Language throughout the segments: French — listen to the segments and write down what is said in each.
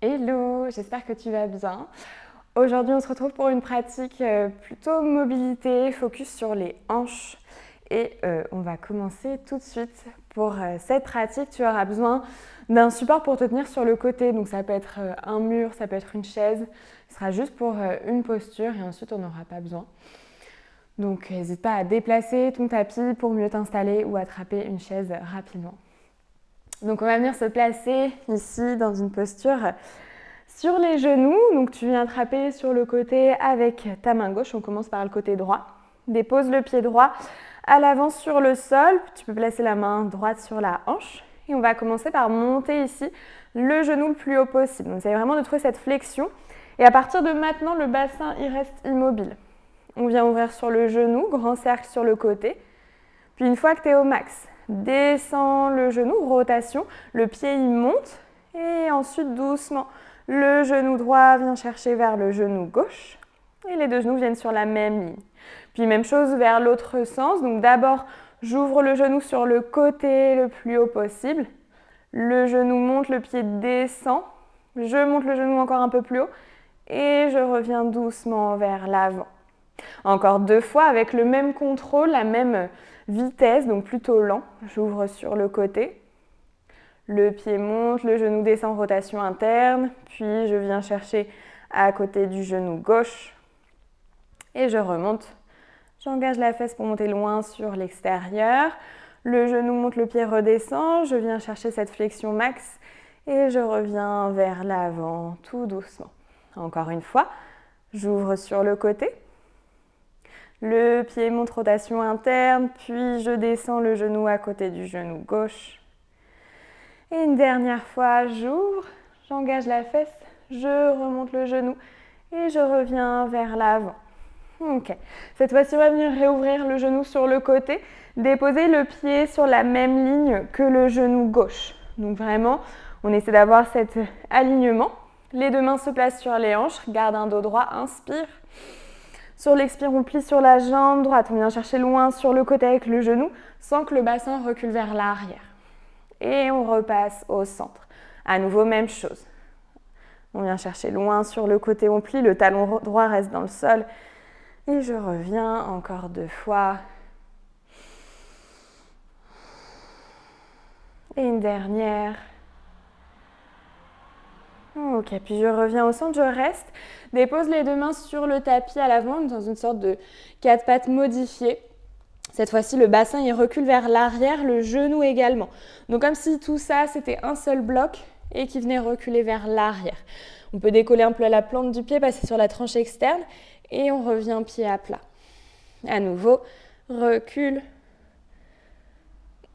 Hello, j'espère que tu vas bien. Aujourd'hui, on se retrouve pour une pratique plutôt mobilité, focus sur les hanches. Et on va commencer tout de suite. Pour cette pratique, tu auras besoin d'un support pour te tenir sur le côté. Donc ça peut être un mur, ça peut être une chaise. Ce sera juste pour une posture et ensuite on n'aura pas besoin. Donc n'hésite pas à déplacer ton tapis pour mieux t'installer ou attraper une chaise rapidement. Donc on va venir se placer ici dans une posture sur les genoux. Donc tu viens attraper sur le côté avec ta main gauche. On commence par le côté droit. Dépose le pied droit à l'avant sur le sol. Tu peux placer la main droite sur la hanche. Et on va commencer par monter ici le genou le plus haut possible. Donc c'est vraiment de trouver cette flexion. Et à partir de maintenant, le bassin il reste immobile. On vient ouvrir sur le genou, grand cercle sur le côté. Puis une fois que tu es au max, descends le genou, rotation, le pied il monte et ensuite doucement, le genou droit vient chercher vers le genou gauche et les deux genoux viennent sur la même ligne. Puis même chose vers l'autre sens, donc d'abord j'ouvre le genou sur le côté le plus haut possible, le genou monte, le pied descend, je monte le genou encore un peu plus haut et je reviens doucement vers l'avant. Encore deux fois avec le même contrôle, la même vitesse, donc plutôt lent. J'ouvre sur le côté. Le pied monte, le genou descend, rotation interne. Puis je viens chercher à côté du genou gauche. Et je remonte. J'engage la fesse pour monter loin sur l'extérieur. Le genou monte, le pied redescend. Je viens chercher cette flexion max. Et je reviens vers l'avant tout doucement. Encore une fois, j'ouvre sur le côté. Le pied monte, rotation interne, puis je descends le genou à côté du genou gauche. Et une dernière fois, j'ouvre, j'engage la fesse, je remonte le genou et je reviens vers l'avant. Ok. Cette fois-ci, on va venir réouvrir le genou sur le côté, déposer le pied sur la même ligne que le genou gauche. Donc vraiment, on essaie d'avoir cet alignement. Les deux mains se placent sur les hanches, garde un dos droit, inspire. Sur l'expire, on plie sur la jambe droite. On vient chercher loin sur le côté avec le genou sans que le bassin recule vers l'arrière. Et on repasse au centre. À nouveau, même chose. On vient chercher loin sur le côté, on plie. Le talon droit reste dans le sol. Et je reviens encore deux fois. Et une dernière. Ok, puis je reviens au centre, je reste. Dépose les deux mains sur le tapis à l'avant dans une sorte de quatre pattes modifiée. Cette fois-ci, le bassin il recule vers l'arrière, le genou également. Donc comme si tout ça, c'était un seul bloc et qui venait reculer vers l'arrière. On peut décoller un peu la plante du pied, passer sur la tranche externe et on revient pied à plat. À nouveau, recule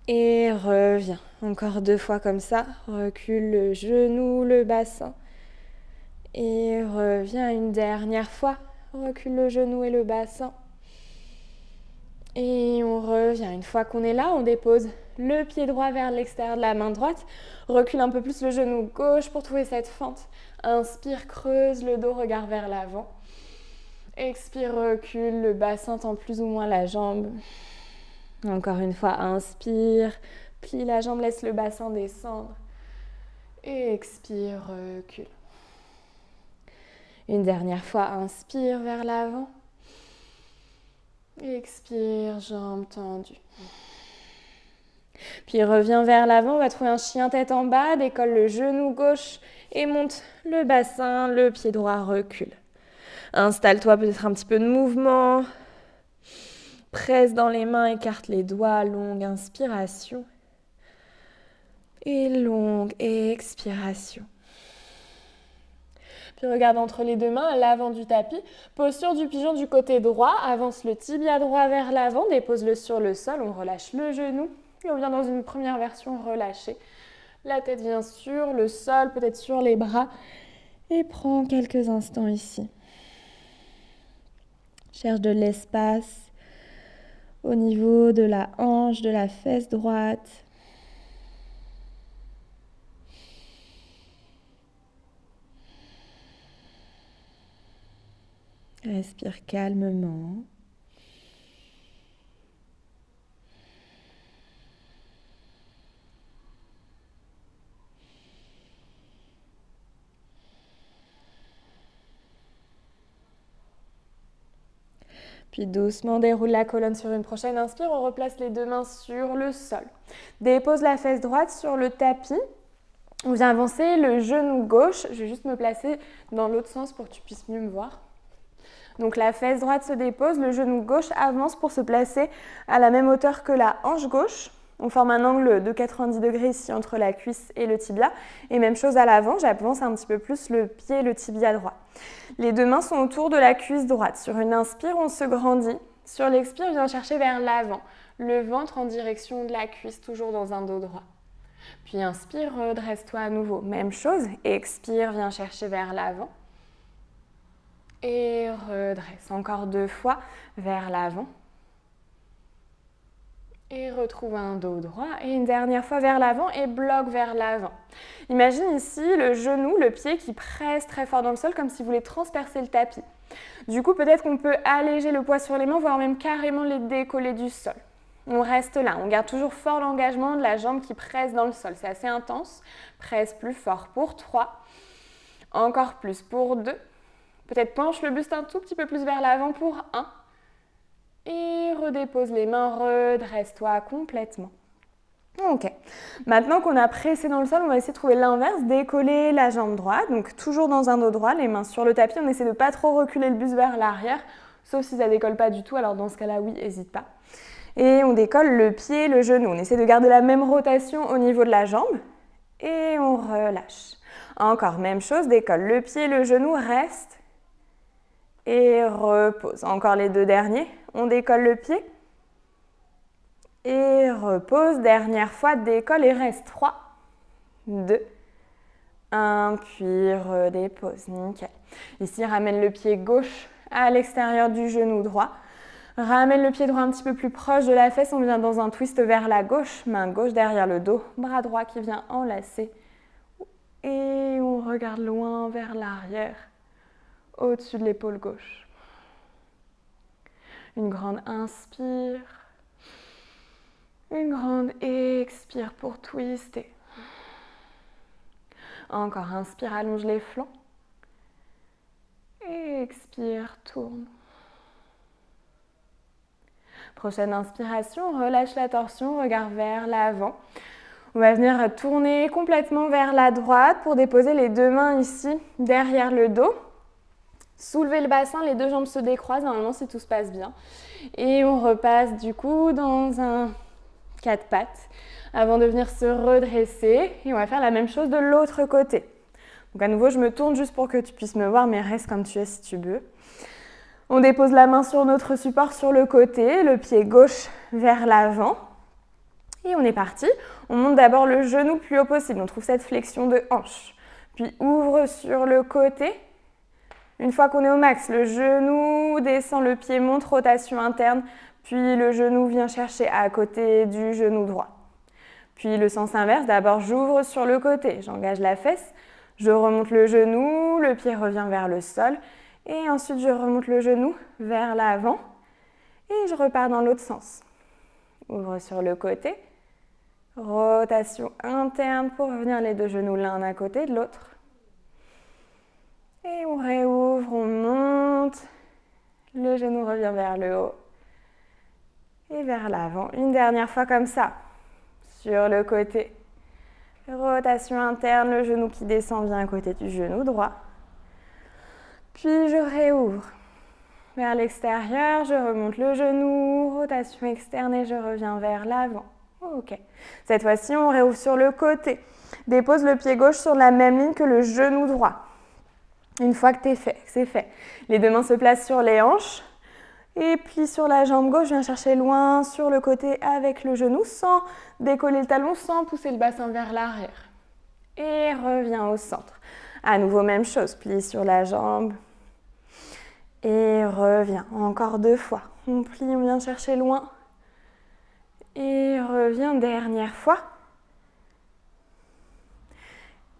et reviens. Encore deux fois comme ça. Recule le genou, le bassin. Et reviens une dernière fois. Recule le genou et le bassin. Et on revient. Une fois qu'on est là, on dépose le pied droit vers l'extérieur de la main droite. Recule un peu plus le genou gauche pour trouver cette fente. Inspire, creuse le dos, regarde vers l'avant. Expire, recule, le bassin tend plus ou moins la jambe. Encore une fois, inspire, plie la jambe, laisse le bassin descendre. Et expire, recule. Une dernière fois, inspire vers l'avant. Expire, jambes tendues. Puis reviens vers l'avant, on va trouver un chien tête en bas, décolle le genou gauche et monte le bassin, le pied droit recule. Installe-toi peut-être un petit peu de mouvement. Presse dans les mains, écarte les doigts, longue inspiration. Et longue expiration. Puis regarde entre les deux mains, à l'avant du tapis. Posture du pigeon du côté droit. Avance le tibia droit vers l'avant. Dépose-le sur le sol. On relâche le genou. Et on vient dans une première version relâchée. La tête vient sur le sol, peut-être sur les bras. Et prends quelques instants ici. Cherche de l'espace au niveau de la hanche, de la fesse droite. Respire calmement. Puis doucement, déroule la colonne sur une prochaine inspire. On replace les deux mains sur le sol. Dépose la fesse droite sur le tapis. On vient avancer le genou gauche. Je vais juste me placer dans l'autre sens pour que tu puisses mieux me voir. Donc la fesse droite se dépose, le genou gauche avance pour se placer à la même hauteur que la hanche gauche. On forme un angle de 90 degrés ici entre la cuisse et le tibia. Et même chose à l'avant, j'avance un petit peu plus le pied et le tibia droit. Les deux mains sont autour de la cuisse droite. Sur une inspire, on se grandit. Sur l'expire, viens chercher vers l'avant. Le ventre en direction de la cuisse, toujours dans un dos droit. Puis inspire, redresse-toi à nouveau. Même chose, expire, viens chercher vers l'avant. Et redresse. Encore 2 fois vers l'avant. Et retrouve un dos droit. Et une dernière fois vers l'avant et bloque vers l'avant. Imagine ici le genou, le pied qui presse très fort dans le sol comme si vous voulez transpercer le tapis. Du coup, peut-être qu'on peut alléger le poids sur les mains, voire même carrément les décoller du sol. On reste là. On garde toujours fort l'engagement de la jambe qui presse dans le sol. C'est assez intense. Presse plus fort pour 3. Encore plus pour 2. Peut-être penche le buste un tout petit peu plus vers l'avant pour 1. Et redépose les mains, redresse-toi complètement. Ok. Maintenant qu'on a pressé dans le sol, on va essayer de trouver l'inverse, décoller la jambe droite. Donc toujours dans un dos droit, les mains sur le tapis. On essaie de ne pas trop reculer le buste vers l'arrière, sauf si ça ne décolle pas du tout. Alors dans ce cas-là, oui, n'hésite pas. Et on décolle le pied, le genou. On essaie de garder la même rotation au niveau de la jambe. Et on relâche. Encore, même chose, décolle le pied, le genou, reste. Et repose. Encore les 2 derniers. On décolle le pied. Et repose. Dernière fois, décolle et reste. 3, 2, 1. Puis redépose. Nickel. Ici, ramène le pied gauche à l'extérieur du genou droit. Ramène le pied droit un petit peu plus proche de la fesse. On vient dans un twist vers la gauche. Main gauche derrière le dos. Bras droit qui vient enlacer. Et on regarde loin vers l'arrière. Au-dessus de l'épaule gauche. Une grande inspire. Une grande expire pour twister. Encore inspire, allonge les flancs. Expire, tourne. Prochaine inspiration, relâche la torsion, regard vers l'avant. On va venir tourner complètement vers la droite pour déposer les 2 mains ici derrière le dos. Soulever le bassin, les 2 jambes se décroisent, normalement si tout se passe bien. Et on repasse du coup dans un 4 pattes avant de venir se redresser. Et on va faire la même chose de l'autre côté. Donc à nouveau, je me tourne juste pour que tu puisses me voir, mais reste comme tu es si tu veux. On dépose la main sur notre support sur le côté, le pied gauche vers l'avant. Et on est parti. On monte d'abord le genou plus haut possible. On trouve cette flexion de hanche. Puis ouvre sur le côté. Une fois qu'on est au max, le genou descend, le pied monte, rotation interne. Puis le genou vient chercher à côté du genou droit. Puis le sens inverse, d'abord j'ouvre sur le côté. J'engage la fesse. Je remonte le genou, le pied revient vers le sol. Et ensuite, je remonte le genou vers l'avant. Et je repars dans l'autre sens. Ouvre sur le côté. Rotation interne pour revenir les 2 genoux l'un à côté de l'autre. Et on réouvre, on monte. Le genou revient vers le haut. Et vers l'avant. Une dernière fois comme ça. Sur le côté. Rotation interne, le genou qui descend vient à côté du genou droit. Puis je réouvre vers l'extérieur, je remonte le genou, rotation externe et je reviens vers l'avant. Ok. Cette fois-ci, on réouvre sur le côté. Dépose le pied gauche sur la même ligne que le genou droit. Une fois que c'est fait. Les 2 mains se placent sur les hanches. Et puis sur la jambe gauche, je viens chercher loin sur le côté avec le genou sans décoller le talon, sans pousser le bassin vers l'arrière. Et reviens au centre. À nouveau, même chose. Plie sur la jambe. Et reviens. Encore 2 fois. On plie, on vient chercher loin. Et reviens, dernière fois.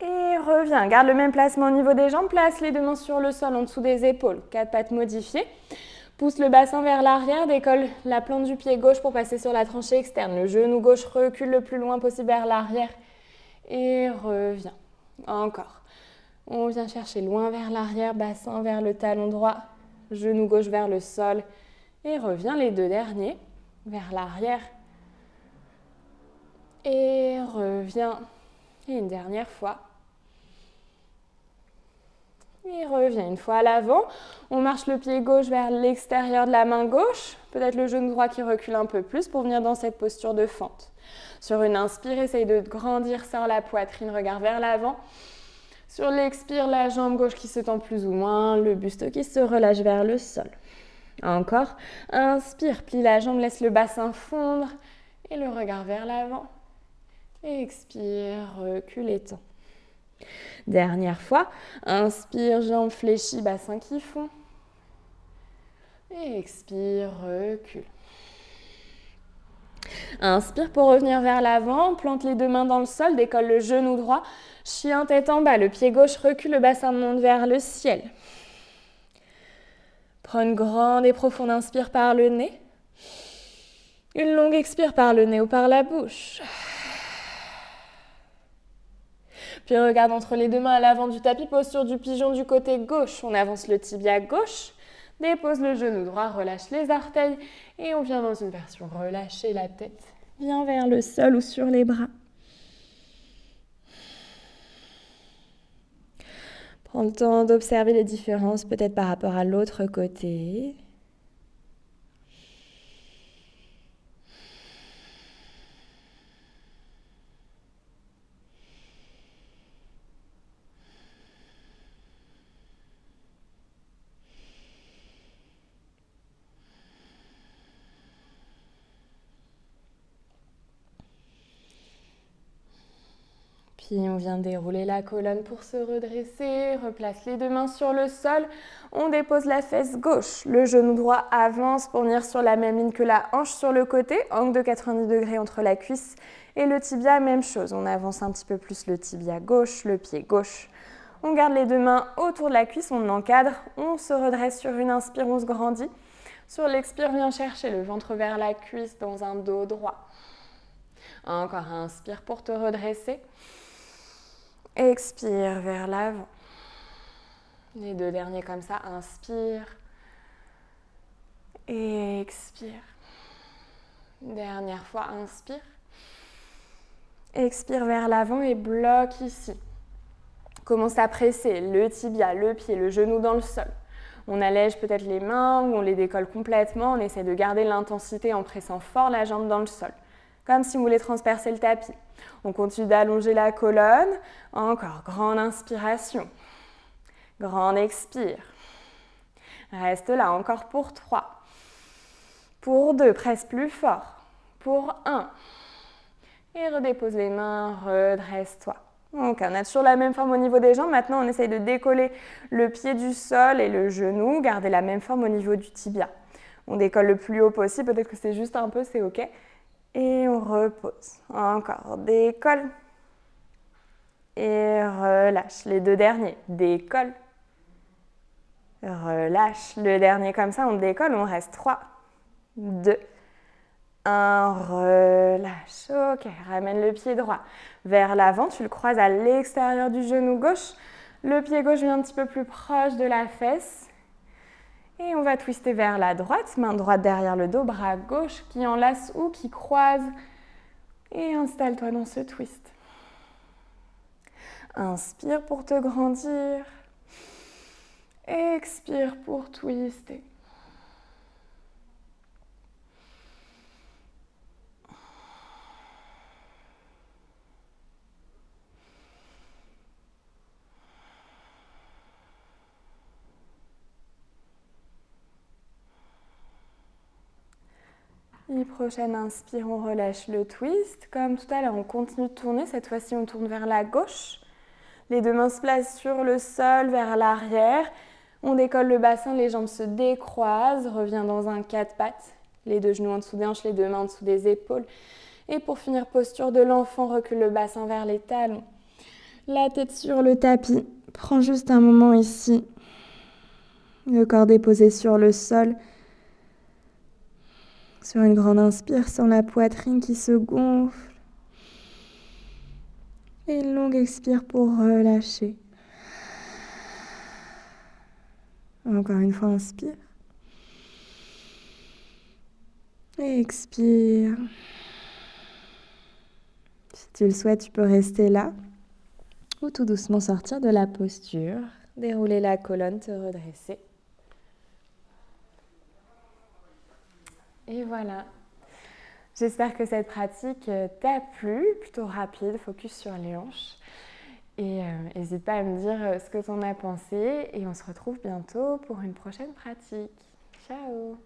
Et reviens. Garde le même placement au niveau des jambes. Place les 2 mains sur le sol en dessous des épaules. 4 pattes modifiées. Pousse le bassin vers l'arrière. Décolle la plante du pied gauche pour passer sur la tranchée externe. Le genou gauche recule le plus loin possible vers l'arrière. Et reviens. Encore. On vient chercher loin vers l'arrière. Bassin vers le talon droit. Genou gauche vers le sol. Et reviens les 2 derniers vers l'arrière. Et reviens. Et une dernière fois. Et reviens une fois à l'avant. On marche le pied gauche vers l'extérieur de la main gauche. Peut-être le genou droit qui recule un peu plus pour venir dans cette posture de fente. Sur une inspire, essaye de grandir, sors la poitrine, regarde vers l'avant. Sur l'expire, la jambe gauche qui se tend plus ou moins, le buste qui se relâche vers le sol. Encore, inspire, plie la jambe, laisse le bassin fondre et le regard vers l'avant. Expire, recule et tend. Dernière fois, inspire, jambes fléchies, bassin qui fond. Et expire, recule. Inspire pour revenir vers l'avant, plante les 2 mains dans le sol, décolle le genou droit, chien tête en bas, le pied gauche recule, le bassin monte vers le ciel. Prends une grande et profonde inspire par le nez. Une longue expire par le nez ou par la bouche. Puis regarde entre les 2 mains à l'avant du tapis, posture du pigeon du côté gauche. On avance le tibia gauche, dépose le genou droit, relâche les orteils et on vient dans une version relâcher la tête. Viens vers le sol ou sur les bras. Prends le temps d'observer les différences peut-être par rapport à l'autre côté. Puis on vient dérouler la colonne pour se redresser, replace les 2 mains sur le sol, on dépose la fesse gauche, le genou droit avance pour venir sur la même ligne que la hanche sur le côté, angle de 90 degrés entre la cuisse et le tibia, même chose, on avance un petit peu plus le tibia gauche, le pied gauche. On garde les 2 mains autour de la cuisse, on encadre, on se redresse sur une inspire, on se grandit. Sur l'expire, viens chercher le ventre vers la cuisse dans un dos droit. Encore inspire pour te redresser. Expire vers l'avant. Les 2 derniers comme ça, inspire. Et expire. Dernière fois, inspire. Expire vers l'avant et bloque ici. Commence à presser le tibia, le pied, le genou dans le sol. On allège peut-être les mains ou on les décolle complètement. On essaie de garder l'intensité en pressant fort la jambe dans le sol. Comme si on voulait transpercer le tapis. On continue d'allonger la colonne. Encore, grande inspiration. Grande expire. Reste là, encore pour 3. Pour 2, presse plus fort. Pour 1. Et redépose les mains, redresse-toi. Donc, on a toujours la même forme au niveau des jambes. Maintenant, on essaye de décoller le pied du sol et le genou. Garder la même forme au niveau du tibia. On décolle le plus haut possible. Peut-être que c'est juste un peu, c'est OK. Et on repose. Encore, décolle. Et relâche. Les 2 derniers, décolle. Relâche. Le dernier comme ça, on décolle, on reste 3, 2, 1, relâche. Ok, ramène le pied droit vers l'avant, tu le croises à l'extérieur du genou gauche. Le pied gauche vient un petit peu plus proche de la fesse. Et on va twister vers la droite, main droite derrière le dos, bras gauche qui enlace ou qui croise. Et installe-toi dans ce twist. Inspire pour te grandir. Expire pour twister. Et prochaine inspire, on relâche le twist. Comme tout à l'heure, on continue de tourner. Cette fois-ci, on tourne vers la gauche. Les 2 mains se placent sur le sol, vers l'arrière. On décolle le bassin, les jambes se décroisent. Reviens dans un 4 pattes. Les 2 genoux en dessous des hanches, les 2 mains en dessous des épaules. Et pour finir, posture de l'enfant, recule le bassin vers les talons. La tête sur le tapis. Prends juste un moment ici. Le corps déposé sur le sol. Sur une grande inspire, sans la poitrine qui se gonfle. Et une longue expire pour relâcher. Encore une fois, inspire. Et expire. Si tu le souhaites, tu peux rester là ou tout doucement sortir de la posture, dérouler la colonne, te redresser. Et voilà. J'espère que cette pratique t'a plu, plutôt rapide, focus sur les hanches. Et n'hésite pas à me dire ce que tu en as pensé et on se retrouve bientôt pour une prochaine pratique. Ciao!